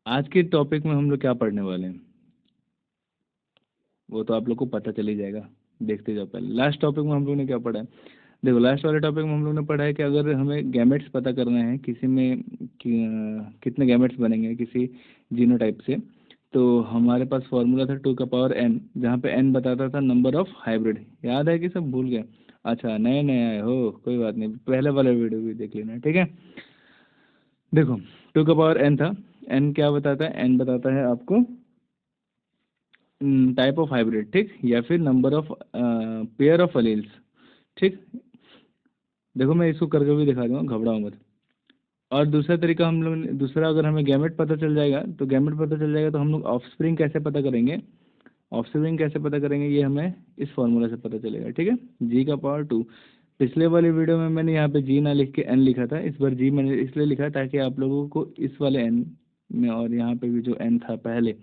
आज के टॉपिक में हम लोग क्या पढ़ने वाले हैं वो तो आप लोग को पता चल ही जाएगा, देखते जाओ। पहले लास्ट टॉपिक में हम लोग ने क्या पढ़ा है, देखो लास्ट वाले टॉपिक में हम लोग ने पढ़ा है कि अगर हमें गैमेट्स पता करना है किसी में कितने गैमेट्स बनेंगे किसी जीनोटाइप से, तो हमारे पास फॉर्मूला था 2 का पावर n, जहाँ पे n बताता था नंबर ऑफ हाइब्रिड। याद है कि सब भूल गए? अच्छा, नए नए आए हो, कोई बात नहीं, पहले वाला वीडियो भी देख लेना, ठीक है। देखो 2 का पावर n था, n क्या बताता है, n बताता है आपको टाइप ऑफ हाइब्रिड, ठीक, या फिर number of pair of alleles, ठीक। देखो मैं इसको करके भी दिखा दूंगा, घबराओ मत। और दूसरा तरीका हम लोग दूसरा, अगर हमें गैमेट पता चल जाएगा तो गैमेट पता चल जाएगा तो हम लोग ऑफस्प्रिंग कैसे पता करेंगे, ऑफस्प्रिंग कैसे पता करेंगे ये हमें इस फॉर्मूला से पता चलेगा, ठीक है। g⁻²। पिछले वाली वीडियो में मैंने यहाँ पे g ना लिख के n लिखा था, इस बार g मैंने इसलिए लिखा ताकि आप लोगों को इस वाले n में और यहाँ पे भी जो n था पहले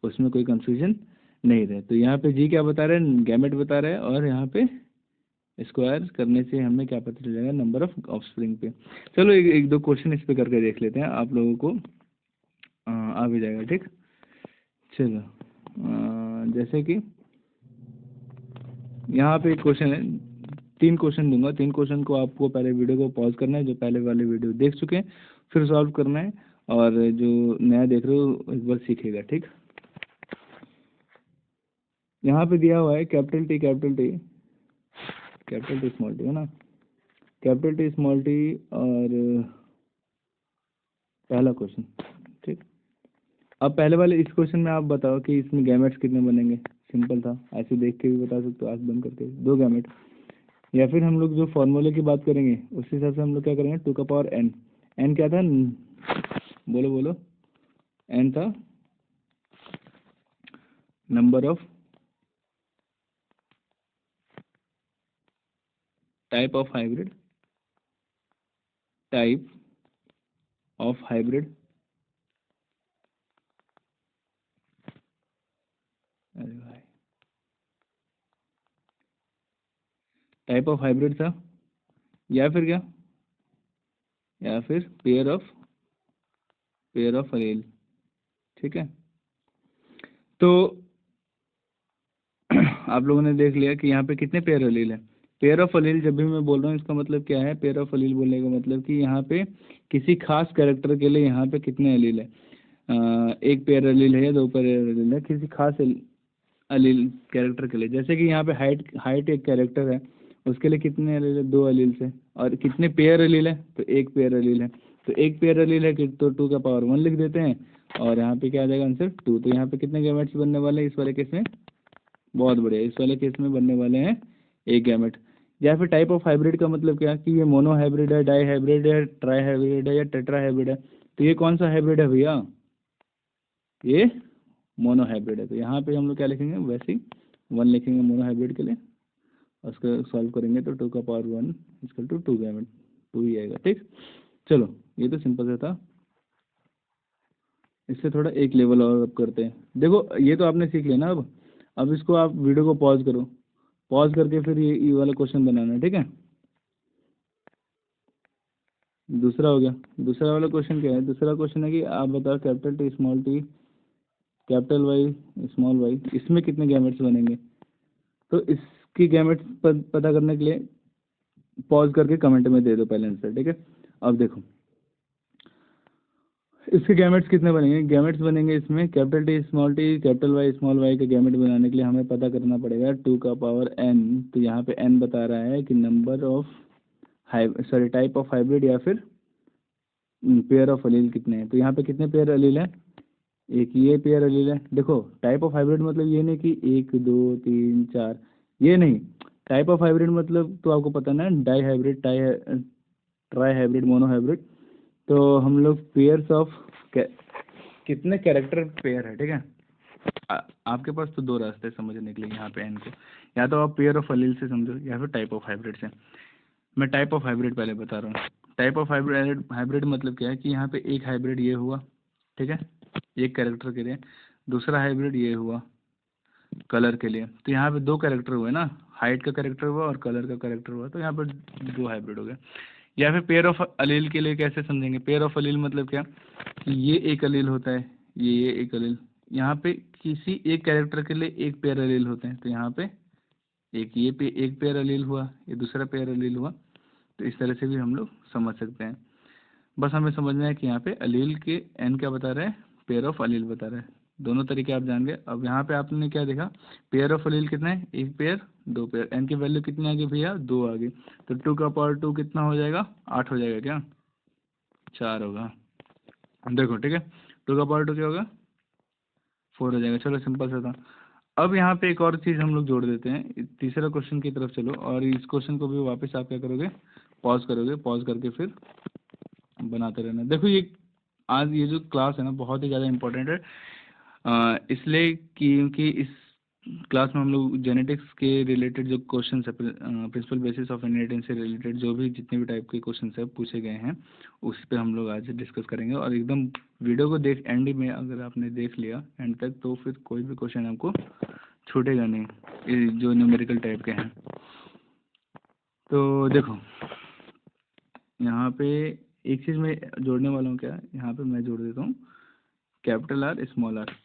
उसमें कोई कंफ्यूजन नहीं रहे। तो यहाँ पे g क्या बता रहे हैं, गैमेट बता रहे हैं, और यहाँ पे स्क्वायर करने से हमें क्या पता चल जाएगा, नंबर ऑफ ऑफस्प्रिंग पे। चलो एक दो क्वेश्चन इस पे करके देख लेते हैं, आप लोगों को आ भी जाएगा, ठीक। चलो जैसे कि यहाँ पे एक क्वेश्चन है, 3 क्वेश्चन दूंगा, 3 क्वेश्चन को आपको पहले वीडियो को पॉज करना है, जो पहले वाले वीडियो देख चुके हैं फिर सॉल्व करना है, और जो नया देख रहे हो एक बार सीखेगा, ठीक। यहाँ पे दिया हुआ है कैपिटल टी स्मॉल टी, है ना, कैपिटल टी स्मॉल टी, और पहला क्वेश्चन, ठीक। अब पहले वाले इस क्वेश्चन में आप बताओ कि इसमें गैमेट्स कितने बनेंगे। सिंपल था, ऐसे देख के भी बता सकते हो, आँख बंद करके, 2 गैमेट। या फिर हम लोग जो फॉर्मूले की बात करेंगे उस हिसाब से हम लोग क्या करेंगे, 2 का पावर n। n क्या था, बोलो बोलो, n था number of type of hybrid, type of hybrid, अरे भाई, टाइप ऑफ हाइब्रिड था, या फिर क्या, या फिर पेयर ऑफ अलील, ठीक है। तो आप लोगों ने देख लिया कि यहाँ पे कितने पेयर अलील है। पेयर ऑफ अलील जब भी मैं बोल रहा हूँ इसका मतलब क्या है, पेयर ऑफ अलील बोलने का मतलब कि यहाँ पे किसी खास कैरेक्टर के लिए यहाँ पे कितने अलील है, एक पेयर अलील है या 2 पेयर अलील है किसी खास अलील कैरेक्टर के लिए। जैसे कि यहाँ पे हाइट एक कैरेक्टर है, उसके लिए कितने अलील है, 2 अलील से, और कितने पेयर अलील है, तो एक पेयर अलील है। तो एक पेयर अलील है कि तो 2 का पावर 1 लिख देते हैं, और यहाँ पे क्या आ जाएगा आंसर 2। तो यहाँ पे कितने गैमेट्स बनने वाले हैं इस वाले केस में, बहुत बढ़िया, इस वाले केस में बनने वाले हैं एक गैमेट। या फिर टाइप ऑफ हाइब्रिड का मतलब क्या कि ये मोनो हाइब्रिड है, डाई हाइब्रिड है, ट्राई हाइब्रिड है, या टेट्रा हाइब्रिड है। तो ये कौन सा हाइब्रिड है भैया, ये मोनो हाइब्रिड है। तो यहाँ पे हम लोग क्या लिखेंगे, वैसे ही 1 लिखेंगे मोनो हाइब्रिड के लिए, उसको सॉल्व करेंगे तो 2 का पावर 1 इक्वल टू 2 गैमेट, 2 ही आएगा, ठीक। चलो ये तो सिंपल सा था, इससे थोड़ा एक लेवल और अप करते हैं। देखो ये तो आपने सीख लिया ना, अब इसको आप वीडियो को पॉज करो, पॉज करके फिर ये वाला क्वेश्चन बनाना, ठीक है। दूसरा हो गया, दूसरा वाला क्वेश्चन क्या है, दूसरा क्वेश्चन है कि आप बताओ capital T small T, capital Y small Y, इसमें कितने गैमेट्स बनेंगे। तो इसकी गैमेट्स पता करने के लिए पॉज करके कमेंट में दे दो पहले आंसर, ठीक है। अब देखो इसके गैमेट्स कितने बनेंगे, गैमेट्स बनेंगे इसमें capital T small T capital Y small Y के गैमेट बनाने के लिए हमें पता करना पड़ेगा 2 का पावर n। तो यहाँ पे n बता रहा है कि number of type of hybrid या फिर पेयर ऑफ अलील कितने हैं। तो यहाँ पे कितने पेयर अलील है, एक ये पेयर अलील है। देखो टाइप ऑफ हाइब्रिड मतलब ये नहीं कि 1 2 3 4, ये नहीं। टाइप ऑफ हाइब्रिड मतलब तो आपको पता ना, dihybrid, trihybrid, monohybrid. तो हम लोग पेयर्स ऑफ कितने कैरेक्टर पेयर है, ठीक है। आपके पास तो 2 रास्ते समझने के लिए यहाँ पे एन को, या तो आप पेयर ऑफ अलील से समझो या फिर टाइप ऑफ हाइब्रिड से। मैं टाइप ऑफ हाइब्रिड पहले बता रहा हूँ। टाइप ऑफ हाइब्रिड मतलब क्या है कि यहाँ पे एक हाइब्रिड ये हुआ, ठीक है, एक कैरेक्टर के लिए। दूसरा हाइब्रिड ये हुआ कलर के लिए। तो यहाँ पे 2 कैरेक्टर हुए ना, हाइट का कैरेक्टर हुआ और कलर का कैरेक्टर हुआ, तो यहाँ पर 2 हाइब्रिड हो गए। या फिर पेयर ऑफ अलील के लिए कैसे समझेंगे, पेयर ऑफ अलील मतलब क्या कि ये एक अलील होता है, ये एक एलील, यहाँ पे किसी एक कैरेक्टर के लिए एक पेयर एलील होते हैं, तो यहाँ पे एक पेयर एलील हुआ, ये दूसरा पेयर एलील हुआ। तो इस तरह से भी हम लोग समझ सकते हैं। बस हमें समझना है कि यहाँ पे एलील के एन क्या बता रहा है, पेयर ऑफ एलील बता रहा है। दोनों तरीके आप जान गए। अब यहाँ पे आपने क्या देखा, पेयर ऑफ एलील कितना है, एक पेयर, दो पेयर, एन की वैल्यू कितनी आ गई भैया, 2 आ गई। तो 2 का पावर 2 कितना हो जाएगा, 8 हो जाएगा क्या, 4 होगा। देखो ठीक है, 2 का पावर 2 क्या होगा, 4 हो जाएगा। चलो सिंपल सा था। अब यहाँ पे एक और चीज़ हम लोग जोड़ देते हैं, तीसरा क्वेश्चन की तरफ चलो, और इस क्वेश्चन को भी वापस आप क्या करोगे, पॉज करोगे, पॉज करके फिर बनाते रहना। देखो ये आज ये जो क्लास है ना बहुत ही ज़्यादा इम्पोर्टेंट है, इसलिए क्योंकि इस क्लास में हम लोग जेनेटिक्स के रिलेटेड जो क्वेश्चन है, प्रिंसिपल बेसिस ऑफ इनहेरिटेंस से रिलेटेड जो भी जितने भी टाइप के क्वेश्चन है पूछे गए हैं, उस पर हम लोग आज डिस्कस करेंगे। और एकदम वीडियो को देख एंड में अगर आपने देख लिया एंड तक, तो फिर कोई भी क्वेश्चन आपको छूटेगा नहीं, ये जो न्यूमेरिकल टाइप के हैं। तो देखो यहाँ पे एक चीज़ मैं जोड़ने वाला हूँ, क्या यहाँ पे मैं जोड़ देता हूँ कैपिटल आर स्मॉल आर।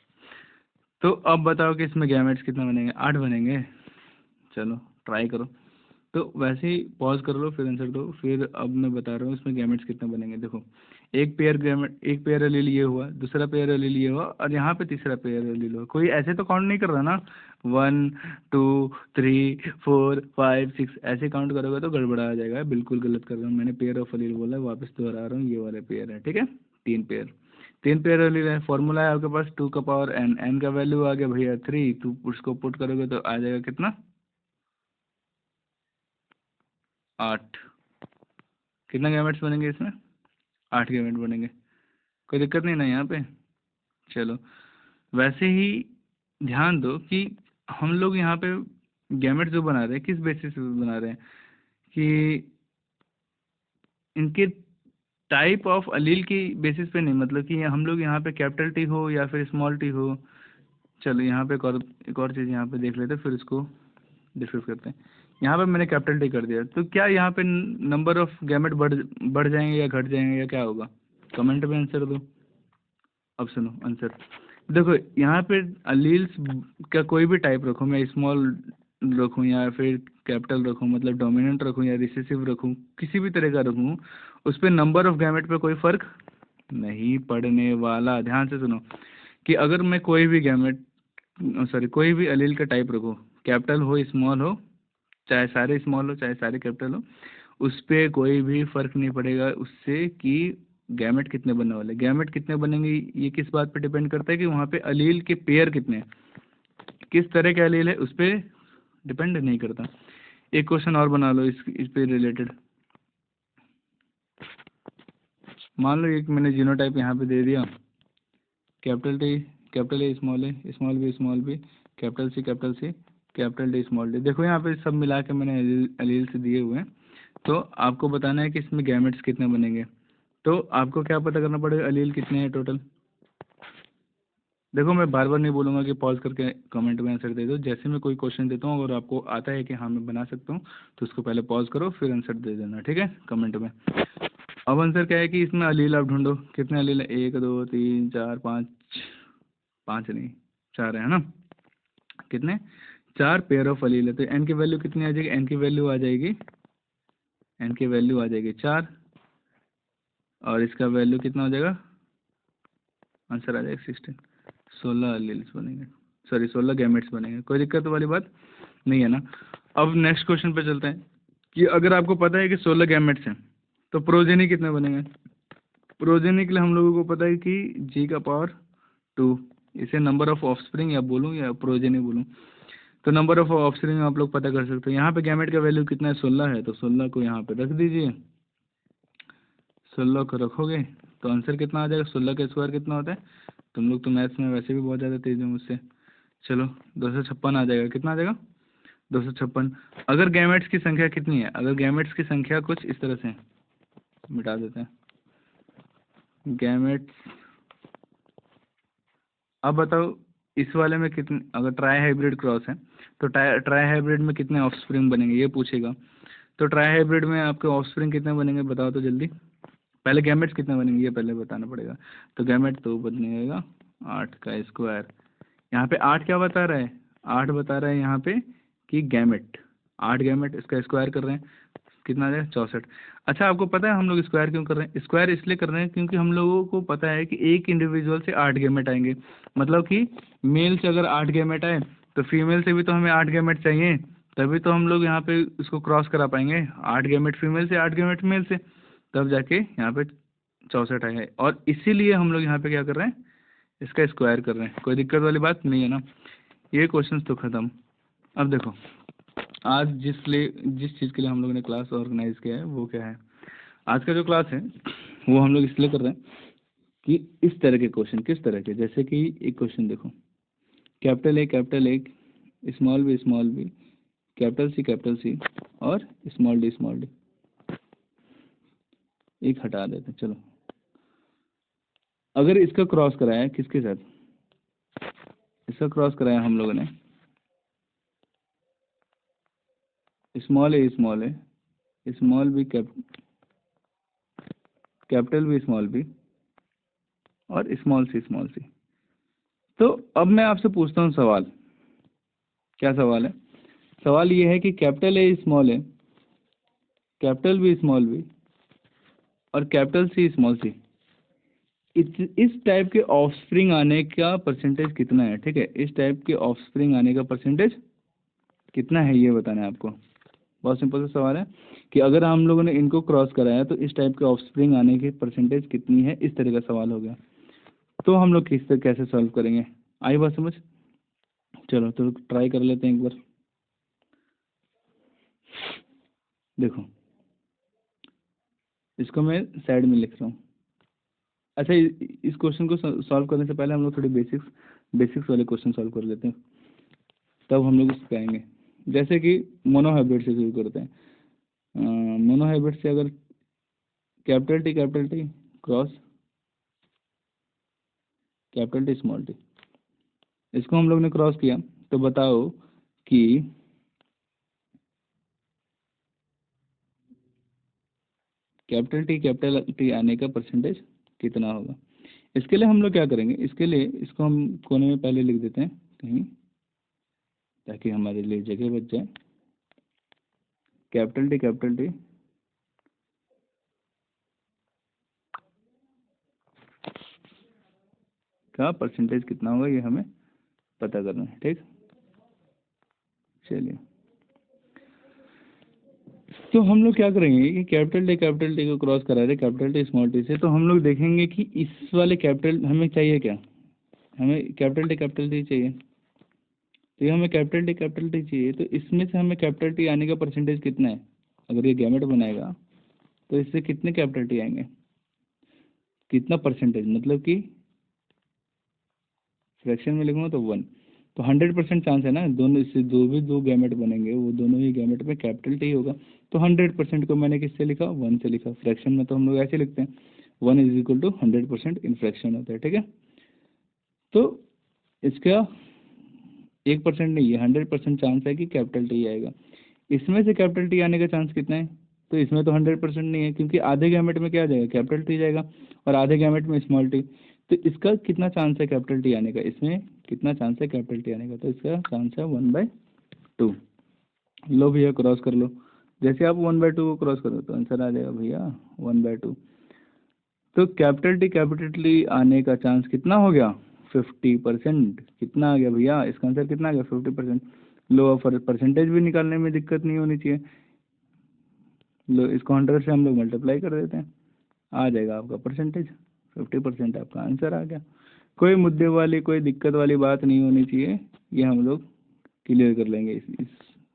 तो अब बताओ कि इसमें गैमेट्स कितने बनेंगे, 8 बनेंगे। चलो ट्राई करो। तो वैसे ही पॉज कर लो, फिर आंसर दो। फिर अब मैं बता रहा हूँ इसमें गैमेट्स कितने बनेंगे। देखो एक पेयर गैमेट, एक पेयर एलील ये हुआ, दूसरा पेयर एलील ये हुआ, और यहाँ पे तीसरा पेयर एलील हुआ। कोई ऐसे तो काउंट नहीं कर रहा ना, 1 2 3 4 5 6 ऐसे काउंट करोगे तो गड़बड़ा आ जाएगा। बिल्कुल गलत कर रहा हूँ, मैंने पेयर ऑफ एलील बोला, वापस दोहरा रहा हूँ, ये वाले पेयर है, ठीक है। 3 पेयर एलील है। फॉर्मूला है आपके पास 2 का पावर एन, एन का वैल्यू आ गया भैया 3, तो उसको पुट करोगे तो आ जाएगा कितना, 8। कितना गैमेट्स बनेंगे इसमें, 8 गैमेट बनेंगे। कोई दिक्कत नहीं ना यहाँ पे। चलो वैसे ही ध्यान दो कि हम लोग यहाँ पे गैमेट जो बना रहे हैं किस बेसिस पे बना रहे हैं, कि इनके टाइप ऑफ अलील की बेसिस पे नहीं, मतलब कि हम लोग यहाँ पे कैपिटल टी हो या फिर स्मॉल टी हो। चलो यहाँ पे एक और चीज़ यहाँ पे देख लेते हैं, फिर इसको डिस्कस करते हैं। यहाँ पे मैंने कैपिटल टी कर दिया, तो क्या यहाँ पे नंबर ऑफ गैमेट बढ़ जाएंगे या घट जाएंगे या क्या होगा, कमेंट में आंसर दो। अब सुनो आंसर। देखो यहाँ पे अलील्स का कोई भी टाइप रखूँ, मैं स्मॉल रखूँ या फिर कैपिटल रखूँ, मतलब डोमिनेंट रखूँ या रिसेसिव रखूँ, किसी भी तरह का रखूँ, उस पर नंबर ऑफ गैमेट पे कोई फ़र्क नहीं पड़ने वाला। ध्यान से सुनो कि अगर मैं कोई भी गैमेट, सॉरी कोई भी अलील का टाइप रखूँ, कैपिटल हो स्मॉल हो, चाहे सारे स्मॉल हो चाहे सारे कैपिटल हो, उस पर कोई भी फ़र्क नहीं पड़ेगा उससे कि गैमेट कितने बनने वाले। गैमेट कितने बनेंगे ये किस बात पे डिपेंड करता है, कि वहाँ पे अलील के पेयर कितने हैं, किस तरह के अलील है उस पर डिपेंड नहीं करता। एक क्वेश्चन और बना लो इस पे रिलेटेड। मान लो एक मैंने जीनोटाइप यहाँ पे दे दिया, capital T capital A small B capital C capital D small D. देखो यहाँ पे सब मिला के मैंने अलील से दिए हुए हैं, तो आपको बताना है कि इसमें गैमेट्स कितने बनेंगे। तो आपको क्या पता करना पड़ेगा, अलील कितने हैं टोटल। देखो मैं बार बार नहीं बोलूँगा कि पॉज करके कमेंट में आंसर दे दो। जैसे मैं कोई क्वेश्चन देता हूँ अगर आपको आता है कि हाँ मैं बना सकता हूँ, तो उसको पहले पॉज करो फिर आंसर दे देना, ठीक है, कमेंट में। अब आंसर क्या है कि इसमें अलील आप ढूंढो, कितने अलील है, 1 2 3 4 5, 5 नहीं 4 है ना, कितने, 4 पेयर ऑफ अलील है। तो एन की वैल्यू कितनी आ जाएगी, एन की वैल्यू आ जाएगी, एन की वैल्यू आ जाएगी 4, और इसका वैल्यू कितना हो जाएगा, आंसर आ जाएगा 16। 16 अलील्स बनेंगे, सॉरी 16 गैमेट्स बनेंगे। कोई दिक्कत वाली बात नहीं है ना। अब नेक्स्ट क्वेश्चन पे चलते हैं कि अगर आपको पता है कि 16 गैमेट्स हैं, तो प्रोजेनी कितने बनेंगे। प्रोजेनी के लिए हम लोगों को पता है कि जी का पावर 2, इसे नंबर ऑफ ऑफस्प्रिंग या बोलूँ या प्रोजेनी बोलूँ, तो नंबर ऑफ ऑफस्प्रिंग आप लोग पता कर सकते हो। यहाँ पे गैमेट का वैल्यू कितना है, 16 है, तो 16 को यहाँ पे रख दीजिए। 16 को रखोगे तो आंसर कितना आ जाएगा, 16 का स्क्वायर कितना होता है, तुम लोग तो मैथ्स में वैसे भी बहुत ज़्यादा तेज हो मुझसे। चलो 256 आ जाएगा, कितना आ जाएगा, 256। अगर गैमेट्स की संख्या कितनी है, अगर गैमेट्स की संख्या कुछ इस तरह से, मिटा देते हैं गैमेट्स। अब बताओ इस वाले में कितने, अगर ट्राई हाइब्रिड क्रॉस है तो ट्राई हाइब्रिड में कितने ऑफस्प्रिंग बनेंगे ये पूछेगा। तो ट्राई हाइब्रिड में आपके ऑफस्प्रिंग कितने बनेंगे बताओ तो जल्दी, पहले गैमेट्स कितने बनेंगे ये पहले बताना पड़ेगा। तो गैमेट तो बनेगा 8 का स्क्वायर। यहाँ पे 8 क्या बता रहा है, 8 बता रहा है यहाँ पे कि गैमेट, 8 गैमेट, इसका स्क्वायर कर रहे हैं, कितना आ जाएगा 64। अच्छा आपको पता है हम लोग स्क्वायर क्यों कर रहे हैं, स्क्वायर इसलिए कर रहे हैं क्योंकि हम लोगों को पता है कि एक इंडिविजुअल से 8 गैमेट आएंगे, मतलब कि मेल से अगर 8 गैमेट आए तो फीमेल से भी तो हमें 8 गैमेट चाहिए, तभी तो हम लोग यहाँ पे इसको क्रॉस करा पाएंगे, 8 गैमेट फीमेल से 8 गैमेट मेल से, तब जाके यहाँ पे 64 आया है। और इसीलिए हम लोग यहाँ पे क्या कर रहे हैं, इसका स्क्वायर कर रहे हैं। कोई दिक्कत वाली बात नहीं है ना, ये क्वेश्चन तो खत्म। अब देखो आज जिस चीज़ के लिए हम लोगों ने क्लास ऑर्गेनाइज किया है वो क्या है, आज का जो क्लास है वो हम लोग इसलिए कर रहे हैं कि इस तरह के क्वेश्चन, किस तरह के, जैसे कि एक क्वेश्चन देखो, capital A, small B, capital C और स्मॉल डी। एक हटा देते हैं, चलो। अगर इसका क्रॉस कराया है किसके साथ, इसका क्रॉस कराया हम लोगों ने small A, small B, capital B, small B और स्मॉल सी। तो अब मैं आपसे पूछता हूँ सवाल, क्या सवाल है, सवाल ये है कि कैपिटल ए स्मॉल है, कैपिटल बी स्मॉल बी और कैपिटल सी स्मॉल सी, इस टाइप के ऑफस्प्रिंग आने का परसेंटेज कितना है, ठीक है, इस टाइप के ऑफस्प्रिंग आने का परसेंटेज कितना है ये बताना है आपको। बहुत सिंपल सा सवाल है कि अगर हम लोगों ने इनको क्रॉस कराया तो इस टाइप के ऑफस्प्रिंग आने की परसेंटेज कितनी है, इस तरह का सवाल हो गया। तो हम लोग किस तरह कैसे सॉल्व करेंगे, आई बात समझ। चलो तो ट्राई कर लेते हैं एक बार। देखो इसको मैं साइड में लिख रहा हूँ। अच्छा इस क्वेश्चन को सॉल्व करने से पहले हम लोग थोड़ी बेसिक्स वाले क्वेश्चन सॉल्व कर लेते हैं, तब हम लोग इस पे आएंगे। जैसे कि मोनोहाइब्रिड से शुरू करते हैं। मोनोहाइब्रिड से अगर capital T cross capital T small T, इसको हम लोग ने क्रॉस किया, तो बताओ कि कैपिटल टी आने का परसेंटेज कितना होगा। इसके लिए हम लोग क्या करेंगे, इसके लिए इसको हम कोने में पहले लिख देते हैं कहीं, ताकि हमारे लिए जगह बच जाए। कैपिटल टी का परसेंटेज कितना होगा ये हमें पता करना है, ठीक। चलिए तो हम लोग क्या करेंगे कि कैपिटल टी को क्रॉस करा रहे कैपिटल टी स्मॉल टी से, तो हम लोग देखेंगे कि इस वाले कैपिटल हमें चाहिए क्या, हमें कैपिटल टी चाहिए, तो ये हमें कैपिटल टी चाहिए, तो इसमें से हमें कैपिटल टी आने का परसेंटेज कितना है, अगर ये गैमेट बनाएगा तो इससे कितने कैपिटल टी आएंगे, कितना परसेंटेज, मतलब कि फ्रैक्शन में लिखूंगा तो 1, तो 100% चांस है ना, दोनों इससे दो गैमेट बनेंगे वो दोनों ही गैमेट में कैपिटल टी होगा, तो 100% को मैंने किससे लिखा, 1 से लिखा। फ्रैक्शन में तो हम लोग ऐसे लिखते हैं 1 is equal to 100% in fraction होता है, ठीक है। तो इसका 1% नहीं है, 100% चांस है कि कैपिटल टी आएगा। इसमें से कैपिटल टी आने का चांस कितना है, तो इसमें तो 100% नहीं है, क्योंकि आधे गैमेट में क्या आ जाएगा, कैपिटल टी जाएगा और आधे गैमेट में स्मॉल टी, तो इसका कितना चांस है कैपिटल टी आने का, इसमें कितना चांस है कैपिटल टी आने का, तो इसका चांस है 1/2। लो भैया क्रॉस कर लो, जैसे आप 1/2 को क्रॉस करो तो आंसर आ जाएगा भैया 1/2। तो कैपिटल टी आने का चांस कितना हो गया, 50%। कितना आ गया भैया, इसका आंसर कितना आ गया, 50%। लो परसेंटेज भी निकालने में दिक्कत नहीं होनी चाहिए, लो इसको 100 से हम लोग मल्टीप्लाई कर देते हैं, आ जाएगा आपका परसेंटेज, 50% आपका आंसर आ गया। कोई मुद्दे वाली कोई दिक्कत वाली बात नहीं होनी चाहिए, ये हम लोग क्लियर कर लेंगे इस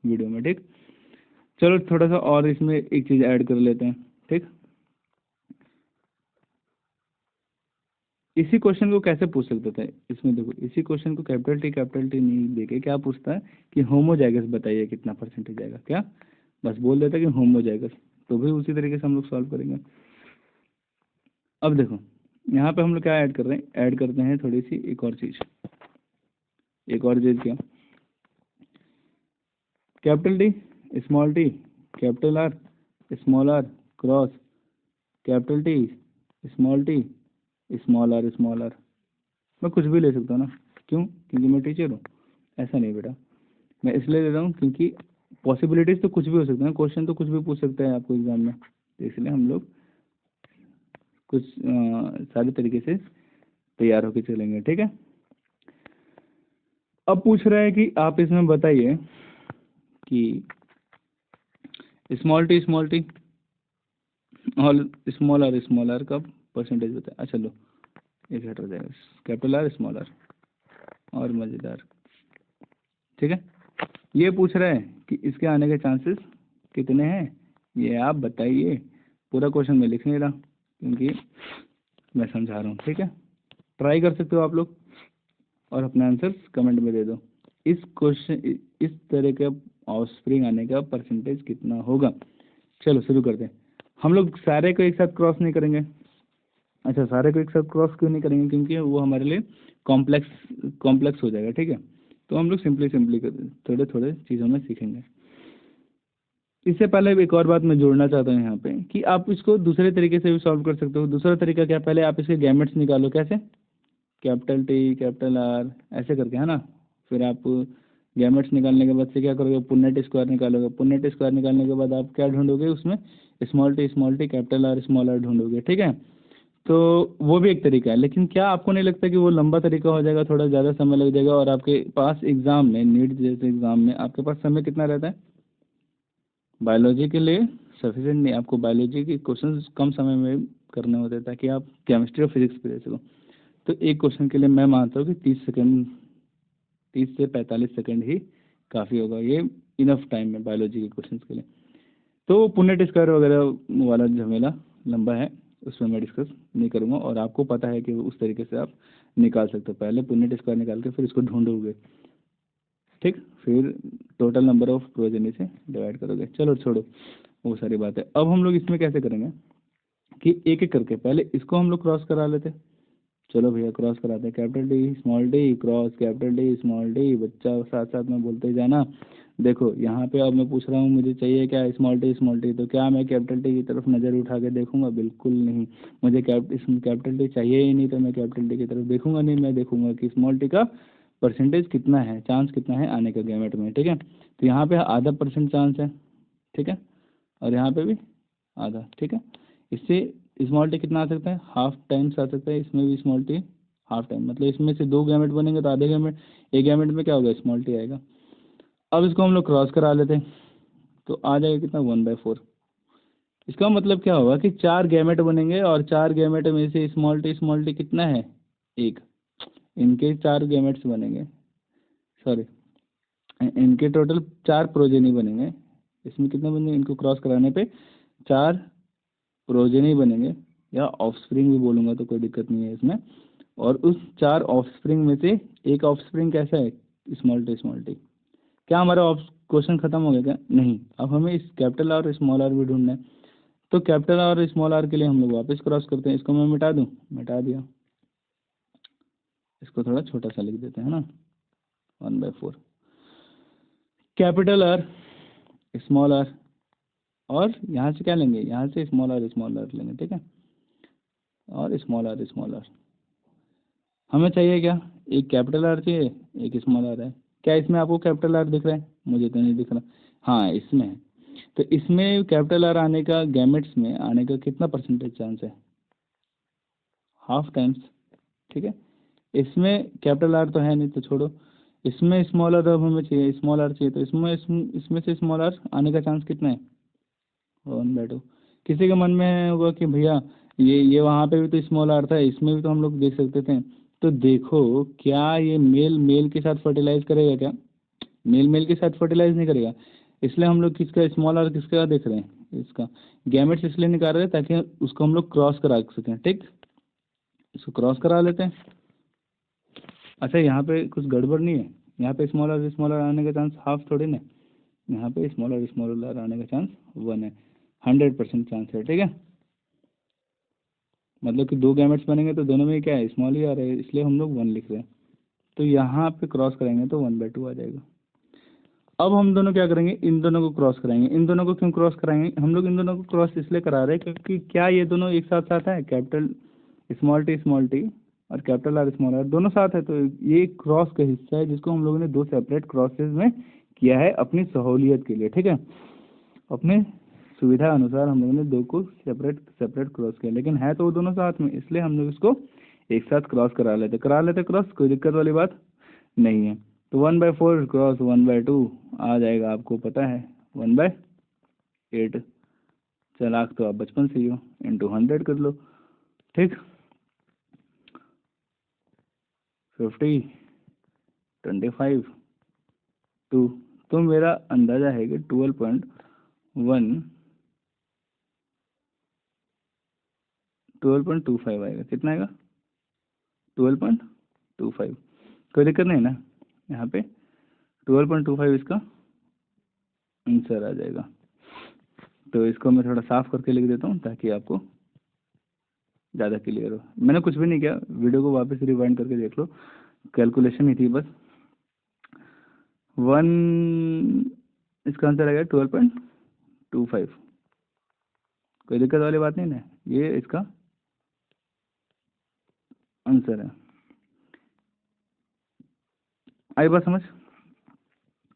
वीडियो में, ठीक। चलो थोड़ा सा और इसमें एक चीज़ ऐड कर लेते हैं, ठीक। इसी क्वेश्चन को कैसे पूछ सकते थे, इसमें देखो इसी क्वेश्चन को कैपिटल टी नहीं देके क्या पूछता है कि होमोजाइगस बताइए कितना परसेंटेज आएगा, क्या बस बोल देता है कि होमोजाइगस, तो भी उसी तरीके से हम लोग सॉल्व करेंगे। अब देखो यहाँ पे हम लोग क्या ऐड कर रहे हैं, ऐड करते हैं थोड़ी सी एक और चीज़ क्या, capital T capital R small R cross capital T small R, मैं कुछ भी ले सकता हूँ ना, क्यों? क्योंकि मैं टीचर हूँ। ऐसा नहीं बेटा, मैं इसलिए ले रहा हूँ क्योंकि पॉसिबिलिटीज़ तो कुछ भी हो सकते हैं, क्वेश्चन तो कुछ भी पूछ सकते हैं आपको एग्जाम में, तो इसलिए हम लोग कुछ सारे तरीके से तैयार होकर चलेंगे, ठीक है। अब पूछ रहा है कि आप इसमें बताइए कि स्मॉल टी और स्मॉल आर का परसेंटेज बताए। अच्छा लो, एक हट हो जाएगा, कैपिटल आर स्मॉल आर और मज़ेदार, ठीक है। ये पूछ रहा है कि इसके आने के चांसेस कितने हैं, ये आप बताइए। पूरा क्वेश्चन मैं लिख नहीं रहा क्योंकि मैं समझा रहा हूँ, ठीक है। ट्राई कर सकते हो आप लोग और अपना आंसर कमेंट में दे दो। इस क्वेश्चन, इस तरह का ऑफस्प्रिंग आने का परसेंटेज कितना होगा। चलो शुरू करते हैं। हम लोग सारे को एक साथ क्रॉस नहीं करेंगे। अच्छा, सारे को एक साथ क्रॉस क्यों नहीं करेंगे? क्योंकि वो हमारे लिए कॉम्प्लेक्स हो जाएगा, ठीक है। तो हम लोग सिंपली थोड़े थोड़े चीज़ों में सीखेंगे। इससे पहले एक और बात मैं जोड़ना चाहता हूँ यहाँ पे कि आप इसको दूसरे तरीके से भी सॉल्व कर सकते हो। दूसरा तरीका क्या? पहले आप इसके गैमेट्स निकालो। कैसे? कैपिटल टी कैपिटल आर ऐसे करके, है ना। फिर आप गैमेट्स निकालने के बाद से क्या करोगे? पुन्नेट स्क्वायर निकालोगे। पुन्नेट स्क्वायर निकालने के बाद आप क्या ढूंढोगे? उसमें small T capital R small R ढूंढोगे, ठीक है। तो वो भी एक तरीका है, लेकिन क्या आपको नहीं लगता कि वो लंबा तरीका हो जाएगा, थोड़ा ज़्यादा समय लग जाएगा? और आपके पास एग्ज़ाम में, नीट जैसे एग्ज़ाम में आपके पास समय कितना रहता है? बायोलॉजी के लिए सफिशिएंट नहीं, आपको बायोलॉजी के क्वेश्चंस कम समय में करने होते हैं ताकि आप केमिस्ट्री और फिजिक्स पे दे सको। तो एक क्वेश्चन के लिए मैं मानता हूँ कि 30 से 45 सेकंड ही काफ़ी होगा, ये इनफ टाइम है बायोलॉजी के क्वेश्चन के लिए। तो पुन्नेट स्क्वायर वगैरह वाला झमेला लंबा है, उसमें मैं डिस्कस नहीं करूँगा, और आपको पता है कि उस तरीके से आप निकाल सकते हो। पहले पुन्नेट स्क्वायर निकाल के फिर इसको ढूंढोगे, ठीक। फिर टोटल नंबर ऑफ प्रोजेनी से डिवाइड करोगे। चलो छोड़ो वो सारी बातें। अब हम लोग इसमें कैसे करेंगे कि एक एक करके पहले इसको हम लोग क्रॉस करा लेते। चलो भैया क्रॉस कराते हैं। Capital D small D cross capital D small D. बच्चा साथ साथ में बोलते ही जाना। देखो यहाँ पे अब मैं पूछ रहा हूँ मुझे चाहिए क्या? Small T. तो क्या मैं कैपिटल टी की तरफ नज़र उठा के देखूंगा? बिल्कुल नहीं। मुझे कैपिटल टी चाहिए ही नहीं, तो मैं कैपिटल टी की तरफ देखूंगा नहीं। मैं देखूंगा कि स्मॉल टी का परसेंटेज कितना है, चांस कितना है आने का गैमेट में, ठीक है। तो यहाँ पे आधा % चांस है, ठीक है, और यहाँ पे भी आधा, ठीक है। इससे स्मॉल टी कितना आ सकता है? हाफ टाइम्स आ सकता है। इसमें भी स्मॉल टी हाफ टाइम, मतलब इसमें से 2 गैमेट बनेंगे तो आधे गैमेट, एक गैमेट में क्या होगा? स्मॉल टी आएगा। अब इसको हम लोग क्रॉस करा लेते हैं तो आ जाएगा कितना? 1/4। इसका मतलब क्या होगा कि 4 गैमेट बनेंगे और 4 गैमेट में से स्मॉल टी कितना है? 1। इनके 4 गैमेट्स बनेंगे, सॉरी, इनके टोटल 4 प्रोजेनी बनेंगे। इसमें कितने बनेंगे? इनको क्रॉस कराने पे 4 प्रोजेनी बनेंगे, या ऑफस्प्रिंग भी बोलूँगा तो कोई दिक्कत नहीं है इसमें। और उस 4 ऑफस्प्रिंग में से एक ऑफस्प्रिंग कैसा है? Small T. क्या हमारा क्वेश्चन खत्म हो गया क्या? नहीं, अब हमें इस कैपिटल आर और स्मॉल आर भी ढूंढना है। तो कैपिटल आर और स्मॉल आर के लिए हम लोग वापस क्रॉस करते हैं। इसको मैं मिटा दूँ? मिटा दिया। इसको थोड़ा छोटा सा लिख देते हैं ना, 1/4। कैपिटल आर स्मॉल आर, और यहाँ से क्या लेंगे? यहाँ से स्मॉल आर लेंगे, ठीक है, और स्मॉल आर। हमें चाहिए क्या? एक कैपिटल आर चाहिए, एक स्मॉल आर है। क्या इसमें आपको कैपिटल आर दिख रहा है? मुझे तो नहीं दिख रहा। हाँ इसमें है। तो इसमें कैपिटल आर आने का, गैमेट्स में आने का कितना % चांस है? हाफ टाइम्स, ठीक है। इसमें कैपिटल आर तो है नहीं, तो छोड़ो। इसमें स्मॉल आर अब हमें चाहिए, स्मॉल आर चाहिए, तो इसमें से स्मॉल आर आने का चांस कितना है? 1/2। किसी के मन में होगा कि भैया ये वहाँ पे भी तो स्मॉल आर था, इसमें भी तो हम लोग देख सकते थे। तो देखो, क्या ये मेल मेल के साथ फर्टिलाइज करेगा क्या? मेल मेल के साथ फर्टिलाइज नहीं करेगा। इसलिए हम लोग किसका स्मॉल आर किसका देख रहे हैं? इसका गैमेट्स इसलिए निकाल रहे हैं ताकि उसको हम लोग क्रॉस करा सकें, ठीक। इसको क्रॉस करा लेते हैं। अच्छा, यहाँ पे कुछ गड़बड़ नहीं है? यहाँ पे स्मॉल आर आने का चांस हाफ थोड़ी ना, यहाँ पे स्मॉल आर आने का चांस 1 है। 100% चांस है, ठीक है। मतलब कि 2 गैमेट्स बनेंगे तो दोनों में क्या है? स्मॉल ही आ रहा है, इसलिए हम लोग 1 लिख रहे हैं। तो यहाँ पे क्रॉस करेंगे तो 1/2 आ जाएगा। अब हम दोनों क्या करेंगे? इन दोनों को क्रॉस कराएंगे। इन दोनों को क्यों क्रॉस कराएंगे? हम लोग इन दोनों को क्रॉस इसलिए करा रहे हैं क्योंकि क्या ये दोनों एक साथ साथ है? कैपिटल स्मॉल टी और कैपिटल आर स्मॉल आर दोनों साथ है, तो ये क्रॉस का हिस्सा है जिसको हम लोगों ने दो सेपरेट क्रॉसेस में किया है अपनी सहूलियत के लिए, ठीक है। अपने सुविधा अनुसार हम लोगों ने दो को सेपरेट सेपरेट क्रॉस किया, लेकिन है तो वो दोनों साथ में, इसलिए हम लोग इसको एक साथ क्रॉस करा लेते क्रॉस, कोई दिक्कत वाली बात नहीं है। तो 1/4 क्रॉस 1/2 आ जाएगा, आपको पता है 1/8। चालाक तो आप बचपन से ही हो, इंटू 100 कर लो, ठीक। 50 25 2, तो मेरा अंदाजा है कि 12.25 आएगा। कितना आएगा? 12.25। कोई दिक्कत नहीं ना, यहाँ पे 12.25 इसका आंसर आ जाएगा। तो इसको मैं थोड़ा साफ करके लिख देता हूँ ताकि आपको ज़्यादा क्लियर हो। मैंने कुछ भी नहीं किया, वीडियो को वापस रिवाइंड करके देख लो, कैलकुलेशन ही थी बस। 1 इसका आंसर आएगा 12.25। कोई दिक्कत वाली बात नहीं ना, ये इसका आंसर है। आई बात समझ?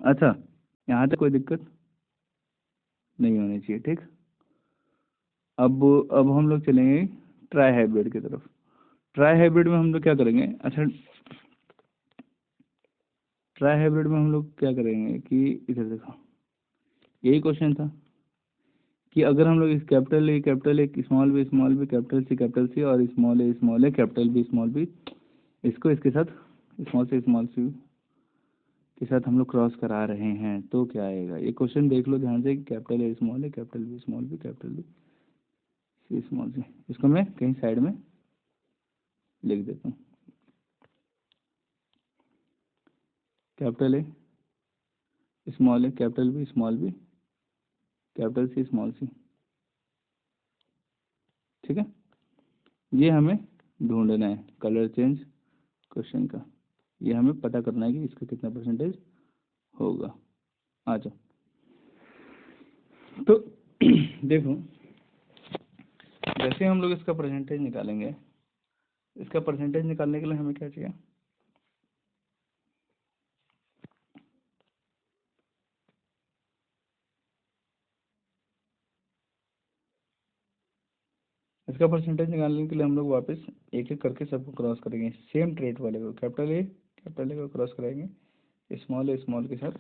अच्छा, यहाँ तक कोई दिक्कत नहीं होनी चाहिए, ठीक। अब हम लोग चलेंगे ट्राई हाइब्रिड की तरफ। ट्राई हाइब्रिड में हम लोग क्या करेंगे? अच्छा, ट्राई हाइब्रिड में हम लोग क्या करेंगे कि इधर देखो, यही क्वेश्चन था कि अगर हम लोग इस capital A small B capital C और स्मॉल ए कैपिटल बी इसको इसके साथ स्मॉल सी के साथ हम लोग क्रॉस करा रहे हैं, तो क्या आएगा? ये क्वेश्चन देख लो ध्यान से, capital A capital B C small C. इसको मैं कहीं साइड में लिख देता हूँ, capital A capital B capital C small C, ठीक है। ये हमें ढूंढना है, कलर चेंज क्वेश्चन का, ये हमें पता करना है कि इसका कितना परसेंटेज होगा। आ जाओ, तो देखो, जैसे हम लोग इसका परसेंटेज निकालेंगे, इसका परसेंटेज निकालने के लिए हमें क्या चाहिए? इसका परसेंटेज निकालने के लिए हम लोग वापस एक एक करके सबको क्रॉस करेंगे, सेम ट्रेट वाले को, कैपिटल ए को क्रॉस कराएंगे स्मॉल के साथ।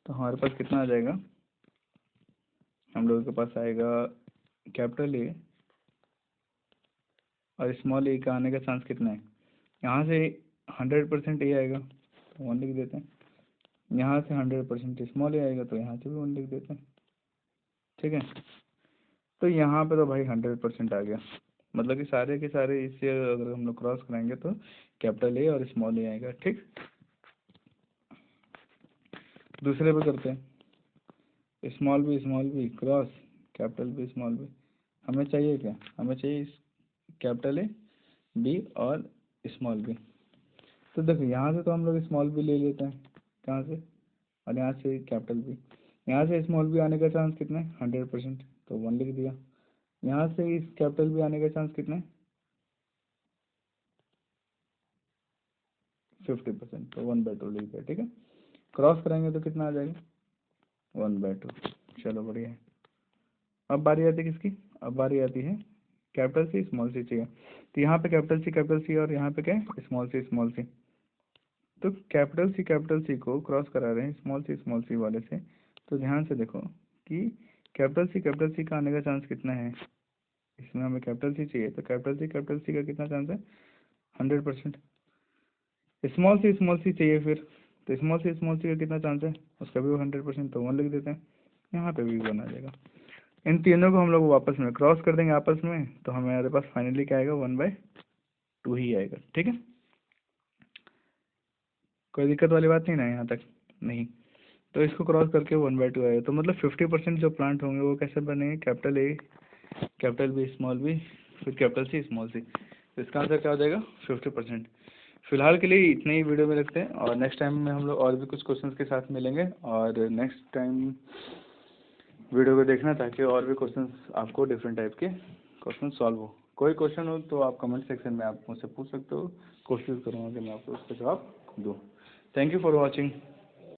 तो हमारे पास कितना आ जाएगा? हम लोगों के पास आएगा कैपिटल ए और स्मॉल ए का आने का चांस कितना है? यहाँ से 100% ए आएगा तो 1 लिख देते हैं, यहाँ से 100% स्मॉल ए आएगा तो यहाँ से भी 1 लिख देते हैं, ठीक है। तो यहाँ पे तो भाई 100% आ गया, मतलब कि सारे के सारे इससे अगर हम लोग क्रॉस कराएंगे तो कैपिटल ए और स्मॉल ए आएगा, ठीक। दूसरे पे करते हैं, small B cross capital B small B. हमें चाहिए क्या? हमें चाहिए कैपिटल ए बी और स्मॉल बी। तो देखो यहाँ से तो हम लोग स्मॉल बी ले लेते हैं, कहाँ से? और यहाँ से कैपिटल बी। यहाँ से स्मॉल बी आने का चांस कितना है? 100%, तो 1 लिख दिया। यहाँ से इस कैपिटल बी आने का चांस कितना है? 50%, तो 1/2 लिख दिया, ठीक है। क्रॉस करेंगे तो कितना आ जाएगा? 1/2। चलो बढ़िया है। अब बारी आती है किसकी? अब बारी आती है कैपिटल सी स्मॉल सी चाहिए। तो यहाँ पे कैपिटल सी और यहाँ पे क्या है? Small C. तो कैपिटल सी को क्रॉस करा रहे हैं स्मॉल सी वाले से। तो ध्यान से देखो कि कैपिटल सी का आने का चांस कितना है? इसमें हमें कैपिटल सी चाहिए, तो कैपिटल सी का कितना चांस है? 100%। स्मॉल सी चाहिए फिर, तो स्मॉल सी का कितना चांस है? उसका भी 100%, तो 1 लिख देते हैं। यहाँ पे भी 1 आ जाएगा। इन तीनों को हम लोग वापस में क्रॉस कर देंगे आपस में, तो हमारे पास फाइनली क्या आएगा? 1/2 ही आएगा, ठीक है। कोई दिक्कत वाली बात नहीं ना यहाँ तक? नहीं। तो इसको क्रॉस करके 1/2 आएगा, तो मतलब 50% जो प्लांट होंगे वो कैसे बनेंगे? कैपिटल ए कैपिटल बी फिर कैपिटल सी स्मॉल सी। तो इसका आंसर क्या हो जाएगा? 50%। फिलहाल के लिए इतने ही वीडियो में रखते हैं, और नेक्स्ट टाइम में हम लोग और भी कुछ क्वेश्चंस के साथ मिलेंगे, और नेक्स्ट टाइम वीडियो को देखना ताकि और भी क्वेश्चंस आपको डिफरेंट टाइप के क्वेश्चन सॉल्व कोई क्वेश्चन हो तो आप कमेंट सेक्शन में आप मुझसे पूछ सकते हो, कोशिश करूँगा कि मैं आपको उसका जवाब दूँ। Thank you for watching.